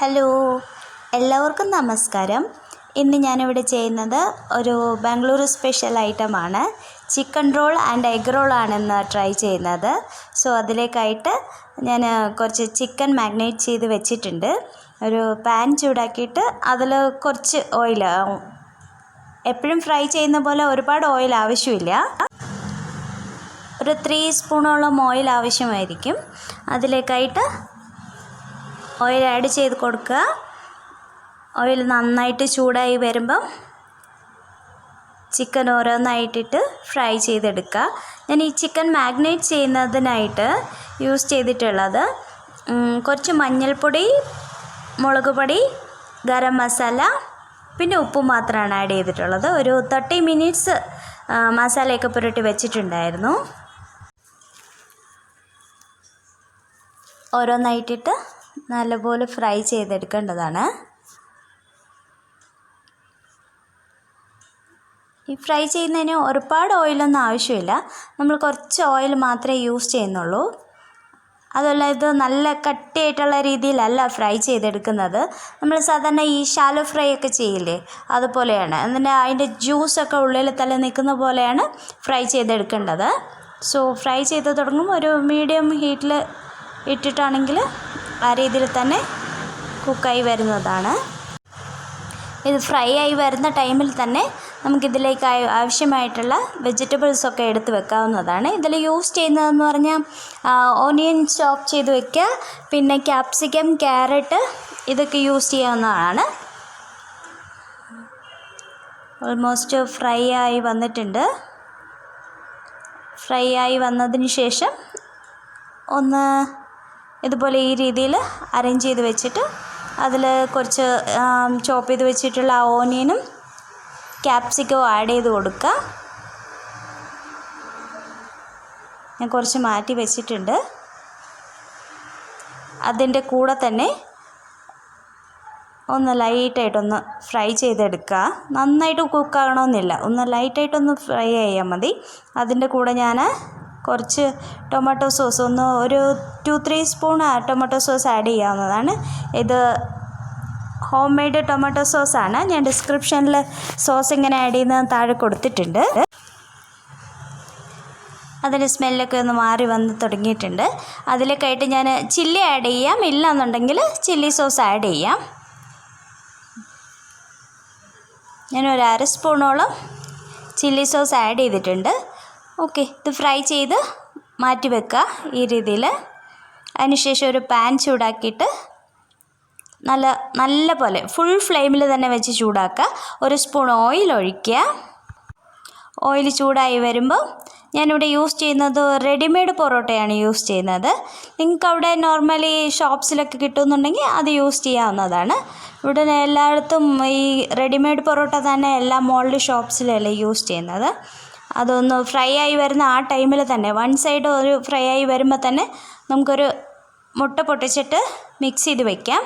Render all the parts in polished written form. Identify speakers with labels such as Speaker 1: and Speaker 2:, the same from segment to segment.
Speaker 1: Hello, എല്ലാവർക്കും നമസ്കാരം. ഇന്ന് ഞാനിവിടെ ചെയ്യുന്നത് ഒരു ബാംഗ്ലൂർ സ്പെഷ്യൽ ഐറ്റമാണ്. ചിക്കൻ റോൾ ആൻഡ് എഗ് റോളാണെന്ന് ട്രൈ ചെയ്യുന്നത്. സോ അതിലേക്കായിട്ട് ഞാൻ കുറച്ച് ചിക്കൻ മാഗ്നേറ്റ് ചെയ്ത് വെച്ചിട്ടുണ്ട്. ഒരു പാൻ ചൂടാക്കിയിട്ട് അതിൽ കുറച്ച് ഓയിൽ, എപ്പോഴും ഫ്രൈ ചെയ്യുന്ന പോലെ ഒരുപാട് ഓയിൽ ആവശ്യമില്ല, ഒരു 3 സ്പൂണോളം ഓയിൽ ആവശ്യമായിരിക്കും. അതിലേക്കായിട്ട് ഓയിൽ ആഡ് ചെയ്ത് കൊടുക്കുക. ഓയിൽ നന്നായിട്ട് ചൂടായി വരുമ്പം ചിക്കൻ ഓരോന്നായിട്ടിട്ട് ഫ്രൈ ചെയ്തെടുക്കുക. ഞാൻ ഈ ചിക്കൻ മാഗ്നേറ്റ് ചെയ്യുന്നതിനായിട്ട് യൂസ് ചെയ്തിട്ടുള്ളത് കുറച്ച് മഞ്ഞൾപ്പൊടി, മുളക് പൊടി, ഗരം മസാല, പിന്നെ ഉപ്പ് മാത്രമാണ് ആഡ് ചെയ്തിട്ടുള്ളത്. ഒരു 30 മിനിറ്റ്സ് മസാലയൊക്കെ പുരട്ടി വെച്ചിട്ടുണ്ടായിരുന്നു. ഓരോന്നായിട്ടിട്ട് നല്ലപോലെ ഫ്രൈ ചെയ്തെടുക്കേണ്ടതാണ്. ഈ ഫ്രൈ ചെയ്യുന്നതിന് ഒരുപാട് ഓയിലൊന്നും ആവശ്യമില്ല, നമ്മൾ കുറച്ച് ഓയിൽ മാത്രമേ യൂസ് ചെയ്യുന്നുള്ളൂ. അതുപോലെ ഇത് നല്ല കട്ടിയായിട്ടുള്ള രീതിയിലല്ല ഫ്രൈ ചെയ്തെടുക്കുന്നത്. നമ്മൾ സാധാരണ ഈ ഷാലോ ഫ്രൈ ഒക്കെ ചെയ്യില്ലേ, അതുപോലെയാണ്. എന്നിട്ട് അതിൻ്റെ ജ്യൂസൊക്കെ ഉള്ളിൽ തന്നെ നിൽക്കുന്ന പോലെയാണ് ഫ്രൈ ചെയ്തെടുക്കേണ്ടത്. സോ ഫ്രൈ ചെയ്ത് തുടങ്ങുമ്പോൾ ഒരു മീഡിയം ഹീറ്റിൽ ഇട്ടിട്ടാണെങ്കിൽ ആ രീതിയിൽ തന്നെ കുക്കായി വരുന്നതാണ്. ഇത് ഫ്രൈ ആയി വരുന്ന ടൈമിൽ തന്നെ നമുക്കിതിലേക്ക് ആവശ്യമായിട്ടുള്ള വെജിറ്റബിൾസൊക്കെ എടുത്ത് വെക്കാവുന്നതാണ്. ഇതിൽ യൂസ് ചെയ്യുന്നതെന്ന് പറഞ്ഞാൽ ഓണിയൻ ചോപ്പ് ചെയ്ത് വെക്കുക, പിന്നെ ക്യാപ്സിക്കം, ക്യാരറ്റ്, ഇതൊക്കെ യൂസ് ചെയ്യാവുന്നതാണ്. ഓൾമോസ്റ്റ് ഫ്രൈ ആയി വന്നിട്ടുണ്ട്. ഫ്രൈ ആയി വന്നതിന് ശേഷം ഒന്ന് ഇതുപോലെ ഈ രീതിയിൽ അറേഞ്ച് ചെയ്ത് വെച്ചിട്ട് അതിൽ കുറച്ച് ചോപ്പ് ചെയ്ത് വെച്ചിട്ടുള്ള ഓനിയനും ക്യാപ്സിക്കവും ആഡ് ചെയ്ത് കൊടുക്കുക. ഞാൻ കുറച്ച് മാറ്റി വെച്ചിട്ടുണ്ട്. അതിൻ്റെ കൂടെ തന്നെ ഒന്ന് ലൈറ്റായിട്ടൊന്ന് ഫ്രൈ ചെയ്തെടുക്കുക. നന്നായിട്ട് കുക്കാകണമെന്നില്ല, ഒന്ന് ലൈറ്റായിട്ടൊന്ന് ഫ്രൈ ചെയ്യാൽ മതി. അതിൻ്റെ കൂടെ ഞാൻ കുറച്ച് ടൊമാറ്റോ സോസ്, ഒരു 2-3 സ്പൂൺ ടൊമാറ്റോ സോസ് ആഡ് ചെയ്യാവുന്നതാണ്. ഇത് ഹോം മെയ്ഡ് ടൊമാറ്റോ സോസാണ്. ഞാൻ ഡിസ്ക്രിപ്ഷനിൽ സോസ് എങ്ങനെ ആഡ് ചെയ്യുന്നത് താഴെ കൊടുത്തിട്ടുണ്ട്. അതിൻ്റെ സ്മെല്ലൊക്കെ ഒന്ന് മാറി വന്ന് തുടങ്ങിയിട്ടുണ്ട്. അതിലേക്കായിട്ട് ഞാൻ ചില്ലി ആഡ് ചെയ്യാം, ഇല്ലയെന്നുണ്ടെങ്കിൽ ചില്ലി സോസ് ആഡ് ചെയ്യാം. ഞാനൊരു 1/2 സ്പൂണോളം ചില്ലി സോസ് ആഡ് ചെയ്തിട്ടുണ്ട്. ഓക്കെ, ഇത് ഫ്രൈ ചെയ്ത് മാറ്റി വെക്കുക ഈ രീതിയിൽ. അതിനുശേഷം ഒരു പാൻ ചൂടാക്കിയിട്ട് നല്ല പോലെ ഫുൾ ഫ്ലെയിമിൽ തന്നെ വെച്ച് ചൂടാക്കുക. 1 സ്പൂൺ ഓയിൽ ഒഴിക്കുക. ഓയിൽ ചൂടായി വരുമ്പോൾ ഞാനിവിടെ യൂസ് ചെയ്യുന്നത് റെഡിമെയ്ഡ് പൊറോട്ടയാണ് യൂസ് ചെയ്യുന്നത്. നിങ്ങൾക്ക് അവിടെ നോർമലി ഷോപ്സിലൊക്കെ കിട്ടുമെന്നുണ്ടെങ്കിൽ അത് യൂസ് ചെയ്യാവുന്നതാണ്. ഇവിടെ എല്ലായിടത്തും ഈ റെഡിമെയ്ഡ് പൊറോട്ട തന്നെ എല്ലാ മോൾഡ് ഷോപ്സിലല്ലേ യൂസ് ചെയ്യുന്നത്. അതൊന്ന് ഫ്രൈ ആയി വരുന്ന ആ ടൈമിൽ തന്നെ, 1 സൈഡ് ഒരു ഫ്രൈ ആയി വരുമ്പോൾ തന്നെ നമുക്കൊരു മുട്ട പൊട്ടിച്ചിട്ട് മിക്സ് ചെയ്ത് വയ്ക്കാം.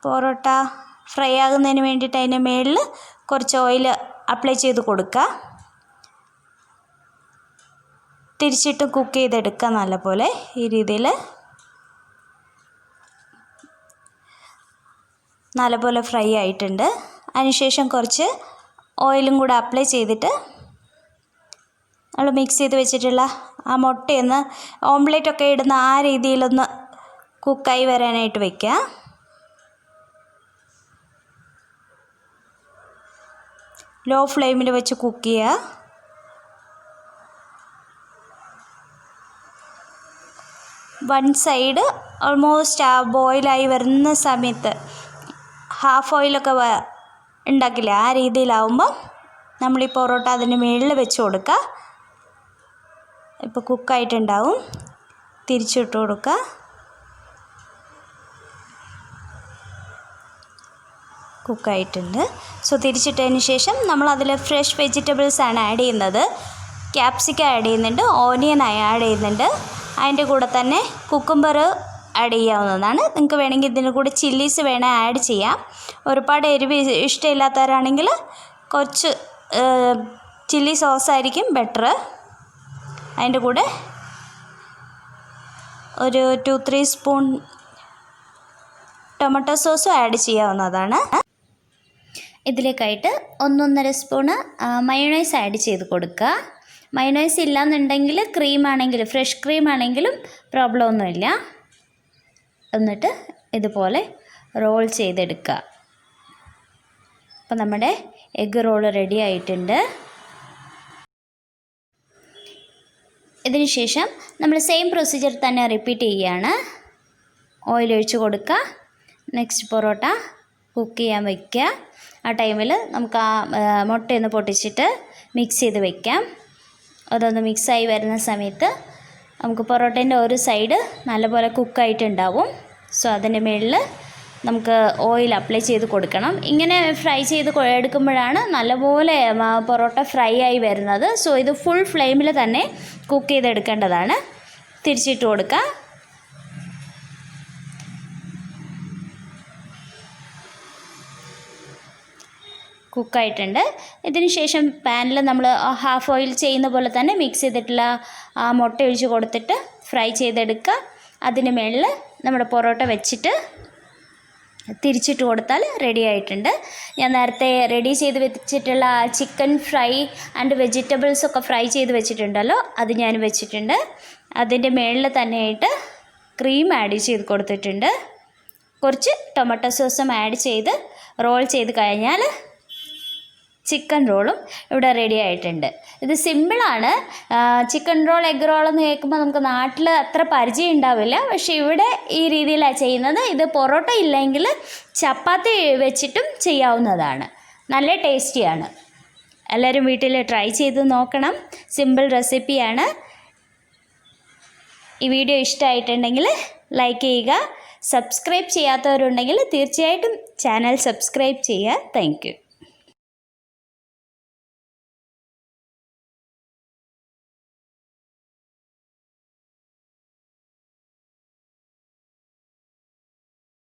Speaker 1: പൊറോട്ട ഫ്രൈ ആകുന്നതിന് വേണ്ടിയിട്ട് അതിൻ്റെ മുകളിൽ കുറച്ച് ഓയിൽ അപ്ലൈ ചെയ്ത് കൊടുക്കുക. തിരിച്ചിട്ട് കുക്ക് ചെയ്തെടുക്കുക നല്ലപോലെ ഈ രീതിയിൽ. നല്ലപോലെ ഫ്രൈ ആയിട്ടുണ്ട്. അതിനുശേഷം കുറച്ച് ഓയിലും കൂടെ അപ്ലൈ ചെയ്തിട്ട് നമ്മൾ മിക്സ് ചെയ്ത് വെച്ചിട്ടുള്ള ആ മുട്ടയൊന്ന് ഓംലെറ്റൊക്കെ ഇടുന്ന ആ രീതിയിലൊന്ന് കുക്കായി വരാനായിട്ട് വയ്ക്കുക. ലോ ഫ്ലെയിമിൽ വെച്ച് കുക്ക് ചെയ്യുക. വൺ സൈഡ് ഓൾമോസ്റ്റ് ആ ബോയിലായി വരുന്ന സമയത്ത് ഹാഫ് ഓയിലൊക്കെ ഉണ്ടാക്കില്ല, ആ രീതിയിലാവുമ്പോൾ നമ്മൾ ഈ പൊറോട്ട അതിൻ്റെ മുകളിൽ വെച്ച് കൊടുക്കുക. ഇപ്പോൾ കുക്കായിട്ടുണ്ടാവും. തിരിച്ചിട്ട് കൊടുക്കുക. കുക്കായിട്ടുണ്ട്. സോ തിരിച്ചിട്ടതിന് ശേഷം നമ്മൾ അതിൽ ഫ്രഷ് വെജിറ്റബിൾസാണ് ആഡ് ചെയ്യുന്നത്. ക്യാപ്സിക്കം ആഡ് ചെയ്യുന്നുണ്ട്, ഓനിയൻ ആഡ് ചെയ്യുന്നുണ്ട്. അതിൻ്റെ കൂടെ തന്നെ കുക്കുംബർ ആഡ് ചെയ്യാവുന്നതാണ്. നിങ്ങൾക്ക് വേണമെങ്കിൽ ഇതിൻ്റെ കൂടെ ചില്ലീസ് വേണേൽ ആഡ് ചെയ്യാം. ഒരുപാട് എരിവ് ഇഷ്ടമില്ലാത്തവരാണെങ്കിൽ കുറച്ച് ചില്ലി സോസായിരിക്കും ബെറ്റർ. അതിൻ്റെ കൂടെ ഒരു 2-3 സ്പൂൺ ടൊമാറ്റോ സോസും ആഡ് ചെയ്യാവുന്നതാണ്. ഇതിലേക്കായിട്ട് 1-1.5 സ്പൂണ് മയോണൈസ് ആഡ് ചെയ്ത് കൊടുക്കുക. മയോണൈസ് ഇല്ലയെന്നുണ്ടെങ്കിൽ ക്രീമാണെങ്കിലും ഫ്രഷ് ക്രീമാണെങ്കിലും പ്രോബ്ലം ഒന്നുമില്ല. എന്നിട്ട് ഇതുപോലെ റോൾ ചെയ്തെടുക്കുക. അപ്പോൾ നമ്മുടെ എഗ്ഗ് റോൾ റെഡി ആയിട്ടുണ്ട്. ഇതിന് ശേഷം നമ്മൾ സെയിം പ്രൊസീജിയർ തന്നെ റിപ്പീറ്റ് ചെയ്യുകയാണ്. ഓയിൽ ഒഴിച്ച് കൊടുക്കുക. നെക്സ്റ്റ് പൊറോട്ട കുക്ക് ചെയ്യാൻ വയ്ക്കുക. ആ ടൈമിൽ നമുക്ക് ആ മുട്ടയൊന്ന് പൊട്ടിച്ചിട്ട് മിക്സ് ചെയ്ത് വയ്ക്കാം. അതൊന്ന് മിക്സായി വരുന്ന സമയത്ത് നമുക്ക് പൊറോട്ടേൻ്റെ ഒരു സൈഡ് നല്ലപോലെ കുക്കായിട്ടുണ്ടാവും. സോ അതിൻ്റെ മുകളിൽ നമുക്ക് ഓയിൽ അപ്ലൈ ചെയ്ത് കൊടുക്കണം. ഇങ്ങനെ ഫ്രൈ ചെയ്ത് എടുക്കുമ്പോഴാണ് നല്ലപോലെ പൊറോട്ട ഫ്രൈ ആയി വരുന്നത്. സോ ഇത് ഫുൾ ഫ്ലെയിമിൽ തന്നെ കുക്ക് ചെയ്തെടുക്കേണ്ടതാണ്. തിരിച്ചിട്ട് കൊടുക്കുക. കുക്കായിട്ടുണ്ട്. ഇതിന് ശേഷം പാനിൽ നമ്മൾ ഹാഫ് ഓയിൽ ചെയ്യുന്ന പോലെ തന്നെ മിക്സ് ചെയ്തിട്ടുള്ള മുട്ട ഒഴിച്ച് കൊടുത്തിട്ട് ഫ്രൈ ചെയ്തെടുക്കുക. അതിന് മുകളിൽ നമ്മുടെ പൊറോട്ട വെച്ചിട്ട് തിരിച്ചിട്ട് കൊടുത്താൽ റെഡി ആയിട്ടുണ്ട്. ഞാൻ നേരത്തെ റെഡി ചെയ്ത് വെച്ചിട്ടുള്ള ചിക്കൻ ഫ്രൈ ആൻഡ് വെജിറ്റബിൾസൊക്കെ ഫ്രൈ ചെയ്ത് വെച്ചിട്ടുണ്ടല്ലോ, അത് ഞാൻ വെച്ചിട്ടുണ്ട്. അതിൻ്റെ മുകളിൽ തന്നെയായിട്ട് ക്രീം ആഡ് ചെയ്ത് കൊടുത്തിട്ടുണ്ട്. കുറച്ച് ടൊമാറ്റോ സോസും ആഡ് ചെയ്ത് റോൾ ചെയ്ത് കഴിഞ്ഞാൽ ചിക്കൻ റോളും ഇവിടെ റെഡി ആയിട്ടുണ്ട്. ഇത് സിമ്പിളാണ്. ചിക്കൻ റോൾ എഗ് റോൾ എന്ന് കേൾക്കുമ്പോൾ നമുക്ക് നാട്ടിൽ അത്ര പരിചയം ഉണ്ടാവില്ല. പക്ഷേ ഇവിടെ ഈ രീതിയിലാണ് ചെയ്യുന്നത്. ഇത് പൊറോട്ട ഇല്ലെങ്കിൽ ചപ്പാത്തി വെച്ചിട്ടും ചെയ്യാവുന്നതാണ്. നല്ല ടേസ്റ്റിയാണ്. എല്ലാവരും വീട്ടിൽ ട്രൈ ചെയ്ത് നോക്കണം. സിമ്പിൾ റെസിപ്പിയാണ്. ഈ വീഡിയോ ഇഷ്ടമായിട്ടുണ്ടെങ്കിൽ ലൈക്ക് ചെയ്യുക. സബ്സ്ക്രൈബ് ചെയ്യാത്തവരുണ്ടെങ്കിൽ തീർച്ചയായിട്ടും ചാനൽ സബ്സ്ക്രൈബ് ചെയ്യുക. Thank you.